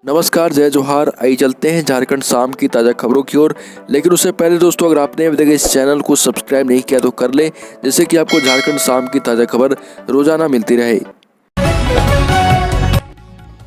नमस्कार, जय जोहार। आइए चलते हैं झारखंड शाम की ताज़ा खबरों की ओर। लेकिन उससे पहले दोस्तों, अगर आपने अभी तक इस चैनल को सब्सक्राइब नहीं किया तो कर लें, जिससे कि आपको झारखंड शाम की ताज़ा खबर रोजाना मिलती रहे।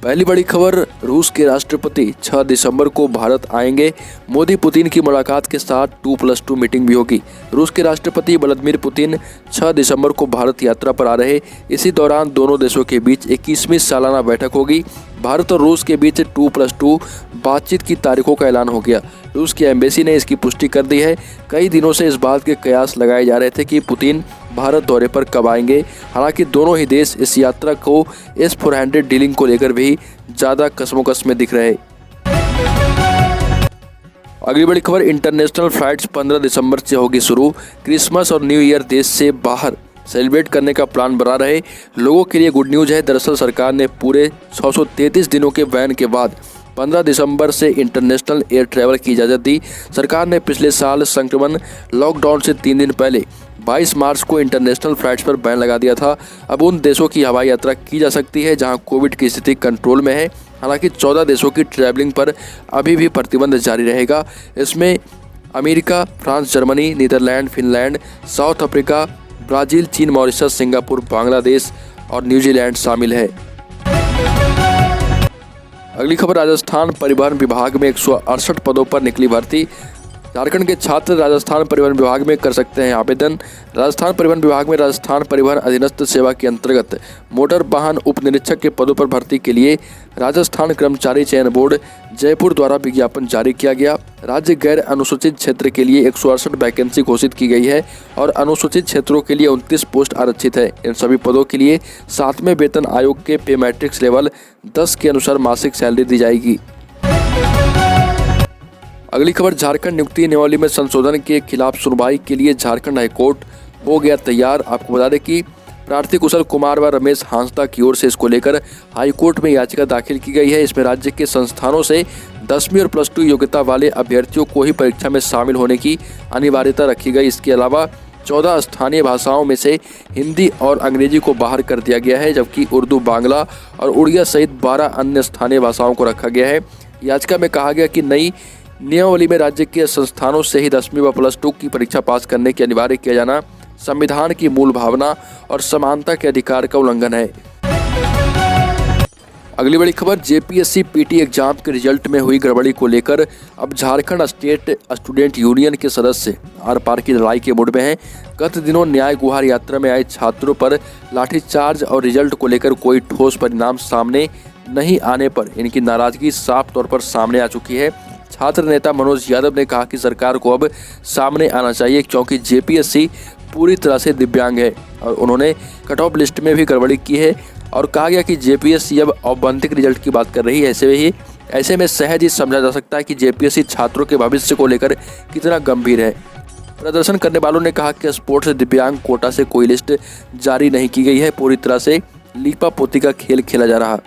पहली बड़ी खबर, रूस के राष्ट्रपति 6 दिसंबर को भारत आएंगे। मोदी पुतिन की मुलाकात के साथ 2+2 मीटिंग भी होगी। रूस के राष्ट्रपति व्लादिमीर पुतिन 6 दिसंबर को भारत यात्रा पर आ रहे। इसी दौरान दोनों देशों के बीच 21वीं सालाना बैठक होगी। भारत और रूस के बीच 2+2 बातचीत की तारीखों का ऐलान हो गया। रूस की एम्बेसी ने इसकी पुष्टि कर दी है। कई दिनों से इस बात के कयास लगाए जा रहे थे कि पुतिन भारत दौरे पर कब आएंगे। हालांकि दोनों ही देश इस यात्रा को S-400 डीलिंग को लेकर भी ज़्यादा कशमकश में दिख रहे। अगली बड़ी खबर, इंटरनेशनल फ्लाइट्स 15 दिसंबर से होगी शुरू। क्रिसमस और न्यू ईयर देश से बाहर सेलिब्रेट करने का प्लान बना रहे लोगों के लिए गुड न्यूज़ है। दरअसल सरकार ने पूरे 633 दिनों के बैन के बाद 15 दिसंबर से इंटरनेशनल एयर ट्रैवल की इजाज़त दी। सरकार ने पिछले साल संक्रमण लॉकडाउन से 3 दिन पहले 22 मार्च को इंटरनेशनल फ्लाइट्स पर बैन लगा दिया था। अब उन देशों की हवाई यात्रा की जा सकती है जहां कोविड की स्थिति कंट्रोल में है। हालांकि 14 देशों की ट्रैवलिंग पर अभी भी प्रतिबंध जारी रहेगा। इसमें America, France, Germany, Netherland, Finland, South Africa, Brazil, चीन, मॉरिशस, सिंगापुर, बांग्लादेश और न्यूजीलैंड शामिल है। अगली खबर, राजस्थान परिवहन विभाग में 168 पदों पर निकली भर्ती। झारखंड के छात्र राजस्थान परिवहन विभाग में कर सकते हैं आवेदन। राजस्थान परिवहन विभाग में राजस्थान परिवहन अधीनस्थ सेवा के अंतर्गत मोटर वाहन उप निरीक्षक के पदों पर भर्ती के लिए राजस्थान कर्मचारी चयन बोर्ड जयपुर द्वारा विज्ञापन जारी किया गया। राज्य गैर अनुसूचित क्षेत्र के लिए 168 वैकेंसी घोषित की गई है और अनुसूचित क्षेत्रों के लिए 29 पोस्ट आरक्षित है। इन सभी पदों के लिए 7वें वेतन आयोग के पे मैट्रिक्स लेवल 10 के अनुसार मासिक सैलरी दी जाएगी। अगली खबर, झारखंड नियुक्ति नियमावली में संशोधन के खिलाफ सुनवाई के लिए झारखंड हाईकोर्ट हो गया तैयार। आपको बता दें कि प्रार्थी कुशल कुमार व रमेश हांसदा की ओर से इसको लेकर हाईकोर्ट में याचिका दाखिल की गई है। इसमें राज्य के संस्थानों से 10वीं और +2 योग्यता वाले अभ्यर्थियों को ही परीक्षा में शामिल होने की अनिवार्यता रखी गई। इसके अलावा 14 स्थानीय भाषाओं में से हिंदी और अंग्रेजी को बाहर कर दिया गया है, जबकि उर्दू, बांग्ला और उड़िया सहित 12 अन्य स्थानीय भाषाओं को रखा गया है। याचिका में कहा गया कि नई नियमावली में राज्य के संस्थानों से ही 10वीं व +2 की परीक्षा पास करने की अनिवार्य किया जाना संविधान की मूल भावना और समानता के अधिकार का उल्लंघन है। अगली बड़ी खबर, जेपीएससी पीटी एग्जाम के रिजल्ट में हुई गड़बड़ी को लेकर अब झारखंड स्टेट स्टूडेंट यूनियन के सदस्य आर पार की लड़ाई के मूड में हैं। गत दिनों न्याय गुहार यात्रा में आए छात्रों पर लाठीचार्ज और रिजल्ट को लेकर कोई ठोस परिणाम सामने नहीं आने पर इनकी नाराजगी साफ तौर पर सामने आ चुकी है। छात्र नेता मनोज यादव ने कहा कि सरकार को अब सामने आना चाहिए क्योंकि जेपीएससी पूरी तरह से दिव्यांग है और उन्होंने कट ऑफ लिस्ट में भी गड़बड़ी की है। और कहा गया कि जेपीएससी अब औपबंधिक रिजल्ट की बात कर रही है। ऐसे में सहज ही समझा जा सकता है कि जेपीएससी छात्रों के भविष्य को लेकर कितना गंभीर है। प्रदर्शन करने वालों ने कहा कि स्पोर्ट्स दिव्यांग कोटा से कोई लिस्ट जारी नहीं की गई है, पूरी तरह से लीपा पोती का खेल खेला जा रहा।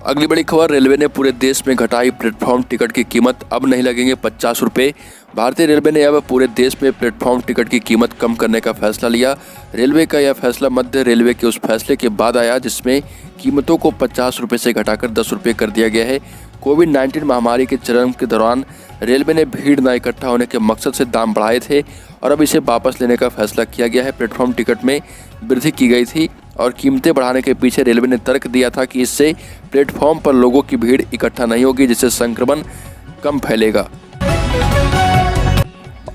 अगली बड़ी खबर, रेलवे ने पूरे देश में घटाई प्लेटफॉर्म टिकट की कीमत, अब नहीं लगेंगे 50 रुपये। भारतीय रेलवे ने अब पूरे देश में प्लेटफॉर्म टिकट की कीमत कम करने का फैसला लिया। रेलवे का यह फैसला मध्य रेलवे के उस फैसले के बाद आया जिसमें कीमतों को 50 रुपये से घटाकर 10 रुपये कर दिया गया है। कोविड-19 महामारी के चरम के दौरान रेलवे ने भीड़ न इकट्ठा होने के मकसद से दाम बढ़ाए थे और अब इसे वापस लेने का फैसला किया गया है। प्लेटफॉर्म टिकट में वृद्धि की गई थी और कीमतें बढ़ाने के पीछे रेलवे ने तर्क दिया था कि इससे प्लेटफॉर्म पर लोगों की भीड़ इकट्ठा नहीं होगी, जिससे संक्रमण कम फैलेगा।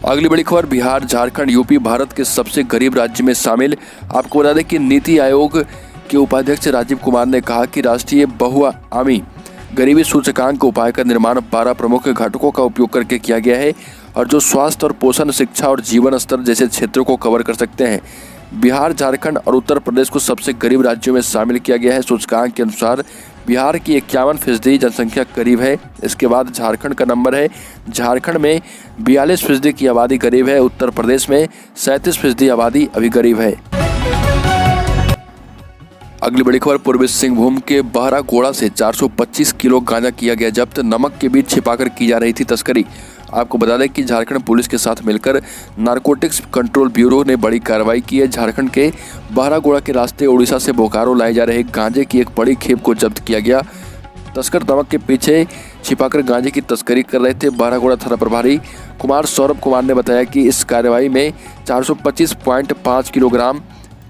अगली बड़ी खबर, बिहार, झारखंड, यूपी भारत के सबसे गरीब राज्य में शामिल। आपको बता दें कि नीति आयोग के उपाध्यक्ष राजीव कुमार ने कहा कि राष्ट्रीय बहुआयामी गरीबी सूचकांक के उपाय का निर्माण 12 प्रमुख घटकों का उपयोग करके किया गया है और जो स्वास्थ्य और पोषण, शिक्षा और जीवन स्तर जैसे क्षेत्रों को कवर कर सकते हैं। बिहार, झारखंड और उत्तर प्रदेश को सबसे गरीब राज्यों में शामिल किया गया है। सूचकांक के अनुसार बिहार की 51% जनसंख्या गरीब है। इसके बाद झारखंड का नंबर है। झारखंड में 42% की आबादी गरीब है। उत्तर प्रदेश में 37% आबादी अभी गरीब है। अगली बड़ी खबर, पूर्वी सिंहभूम के बहरागोड़ा से 425 किलो गांजा किया गया जब्त। नमक के बीच छिपाकर की जा रही थी तस्करी। आपको बता दें कि झारखंड पुलिस के साथ मिलकर नारकोटिक्स कंट्रोल ब्यूरो ने बड़ी कार्रवाई की है। झारखंड के बहरागोड़ा के रास्ते उड़ीसा से बोकारो लाए जा रहे गांजे की एक बड़ी खेप को जब्त किया गया। तस्कर नमक के पीछे छिपाकर गांजे की तस्करी कर रहे थे। बहरागोड़ा थाना प्रभारी कुमार सौरभ कुमार ने बताया कि इस कार्रवाई में 425.5 किलोग्राम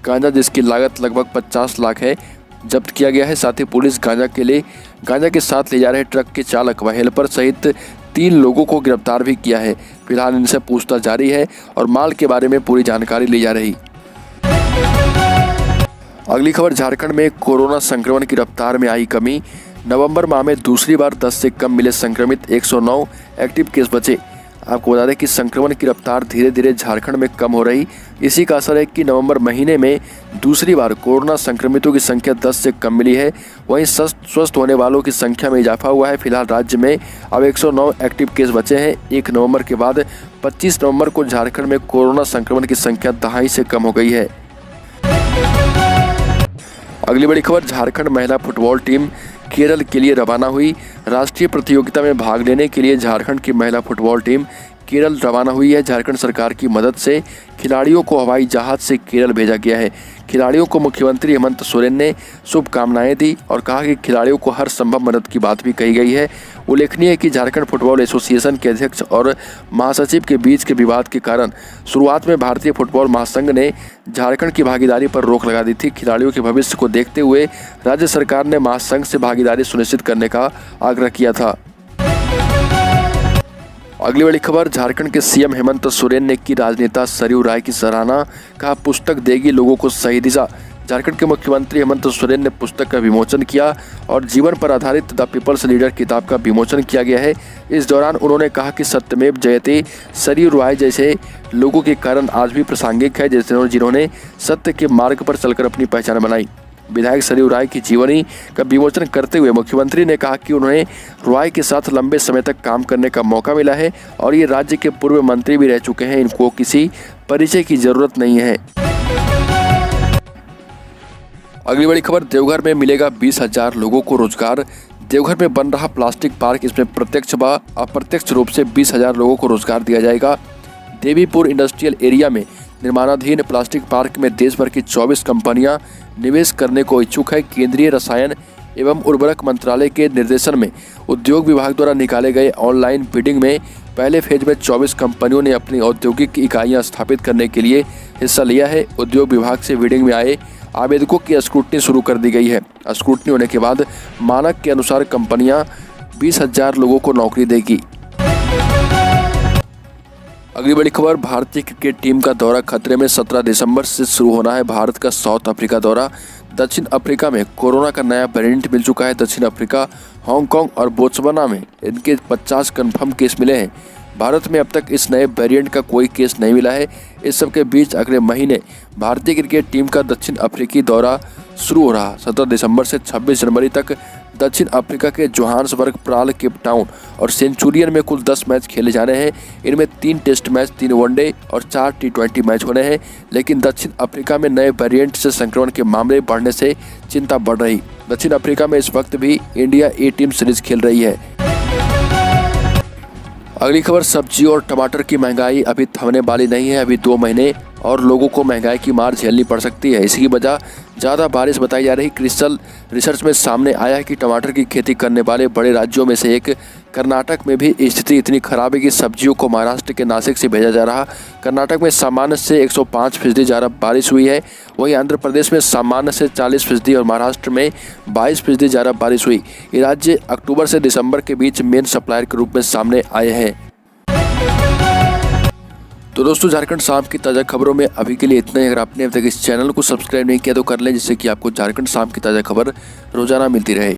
गांजा, जिसकी लागत लगभग 50 लाख है, जब्त किया गया है। साथ ही पुलिस गांजा के साथ ले जा रहे ट्रक के चालक व हेल्पर सहित 3 लोगों को गिरफ्तार भी किया है। फिलहाल इनसे पूछताछ जारी है और माल के बारे में पूरी जानकारी ली जा रही। अगली खबर, झारखंड में कोरोना संक्रमण की रफ्तार में आई कमी। नवंबर माह में दूसरी बार 10 से कम मिले संक्रमित, 109 एक्टिव केस बचे। आपको बता दें कि संक्रमण की रफ्तार धीरे धीरे झारखंड में कम हो रही। इसी का असर है कि नवंबर महीने में दूसरी बार कोरोना संक्रमितों की संख्या 10 से कम मिली है। वहीं स्वस्थ होने वालों की संख्या में इजाफा हुआ है। फिलहाल राज्य में अब 109 एक्टिव केस बचे हैं। 1 नवंबर के बाद 25 नवंबर को झारखंड में कोरोना संक्रमण की संख्या 2.5 से कम हो गई है। अगली बड़ी खबर, झारखंड महिला फुटबॉल टीम केरल के लिए रवाना हुई। राष्ट्रीय प्रतियोगिता में भाग लेने के लिए झारखंड की महिला फुटबॉल टीम केरल रवाना हुई है। झारखंड सरकार की मदद से खिलाड़ियों को हवाई जहाज से केरल भेजा गया है। खिलाड़ियों को मुख्यमंत्री हेमंत सोरेन ने शुभकामनाएं दी और कहा कि खिलाड़ियों को हर संभव मदद की बात भी कही गई है। उल्लेखनीय है कि झारखंड फुटबॉल एसोसिएशन के अध्यक्ष और महासचिव के बीच के विवाद के कारण शुरुआत में भारतीय फुटबॉल महासंघ ने झारखंड की भागीदारी पर रोक लगा दी थी। खिलाड़ियों के भविष्य को देखते हुए राज्य सरकार ने महासंघ से भागीदारी सुनिश्चित करने का आग्रह किया था। अगली बड़ी खबर, झारखंड के सीएम हेमंत सोरेन ने की राजनेता सरयू राय की सराहना, कहा पुस्तक देगी लोगों को सही दिशा। झारखंड के मुख्यमंत्री हेमंत सोरेन ने पुस्तक का विमोचन किया और जीवन पर आधारित द पीपल्स लीडर किताब का विमोचन किया गया है। इस दौरान उन्होंने कहा कि सत्यमेव जयते सरयू राय जैसे लोगों के कारण आज भी प्रासंगिक है, जिन्होंने सत्य के मार्ग पर चलकर अपनी पहचान बनाई। विधायक सरयू राय की जीवनी का विमोचन करते हुए मुख्यमंत्री ने कहा कि उन्हें राय के साथ लंबे समय तक काम करने का मौका मिला है और ये राज्य के पूर्व मंत्री भी रह चुके हैं। इनको किसी परिचय की जरूरत नहीं है। अगली बड़ी खबर, देवघर में मिलेगा 20,000 लोगों को रोजगार। देवघर में बन रहा प्लास्टिक पार्क, इसमें प्रत्यक्ष व अप्रत्यक्ष रूप से 20,000 लोगों को रोजगार दिया जाएगा। देवीपुर इंडस्ट्रियल एरिया में निर्माणाधीन प्लास्टिक पार्क में देश भर की 24 कंपनियां निवेश करने को इच्छुक है। केंद्रीय रसायन एवं उर्वरक मंत्रालय के निर्देशन में उद्योग विभाग द्वारा निकाले गए ऑनलाइन बिडिंग में पहले फेज में 24 कंपनियों ने अपनी औद्योगिक इकाइयां स्थापित करने के लिए हिस्सा लिया है। उद्योग विभाग से बिडिंग में आए आवेदकों की स्क्रूटनी शुरू कर दी गई है। स्क्रूटनी होने के बाद मानक के अनुसार कंपनियां 20,000 लोगों को नौकरी देगी। अगली बड़ी खबर, भारतीय क्रिकेट टीम का दौरा खतरे में। 17 दिसंबर से शुरू होना है भारत का साउथ अफ्रीका दौरा। दक्षिण अफ्रीका में कोरोना का नया वेरिएंट मिल चुका है। दक्षिण अफ्रीका, हांगकांग और बोत्सवाना में इनके 50 कन्फर्म केस मिले हैं। भारत में अब तक इस नए वेरिएंट का कोई केस नहीं मिला है। इस सब के बीच अगले महीने भारतीय क्रिकेट टीम का दक्षिण अफ्रीकी दौरा शुरू हो रहा। 17 दिसंबर से 26 जनवरी तक दक्षिण अफ्रीका के जोहान्सबर्ग, प्राल, केप टाउन और सेंचुरियन में कुल 10 मैच खेले जाने हैं। इनमें 3 टेस्ट मैच, 3 वनडे और 4 T20 मैच होने हैं। लेकिन दक्षिण अफ्रीका में नए वेरिएंट से संक्रमण के मामले बढ़ने से चिंता बढ़ रही। दक्षिण अफ्रीका में इस वक्त भी इंडिया ए टीम सीरीज खेल रही है। अगली खबर, सब्जी और टमाटर की महंगाई अभी थमने वाली नहीं है। अभी 2 महीने और लोगों को महंगाई की मार झेलनी पड़ सकती है। इसकी वजह ज़्यादा बारिश बताई जा रही। क्रिस्टल रिसर्च में सामने आया है कि टमाटर की खेती करने वाले बड़े राज्यों में से एक कर्नाटक में भी स्थिति इतनी खराब है कि सब्जियों को महाराष्ट्र के नासिक से भेजा जा रहा। कर्नाटक में सामान्य से 105% ज़्यादा बारिश हुई है। वहीं आंध्र प्रदेश में सामान्य से 40% और महाराष्ट्र में 22% ज़्यादा बारिश हुई। ये राज्य अक्टूबर से दिसंबर के बीच मेन सप्लायर के रूप में सामने आए हैं। तो दोस्तों, झारखंड शाम की ताज़ा खबरों में अभी के लिए इतना ही। अगर आपने अब तक इस चैनल को सब्सक्राइब नहीं किया तो कर लें, जिससे कि आपको झारखंड शाम की ताज़ा खबर रोजाना मिलती रहे।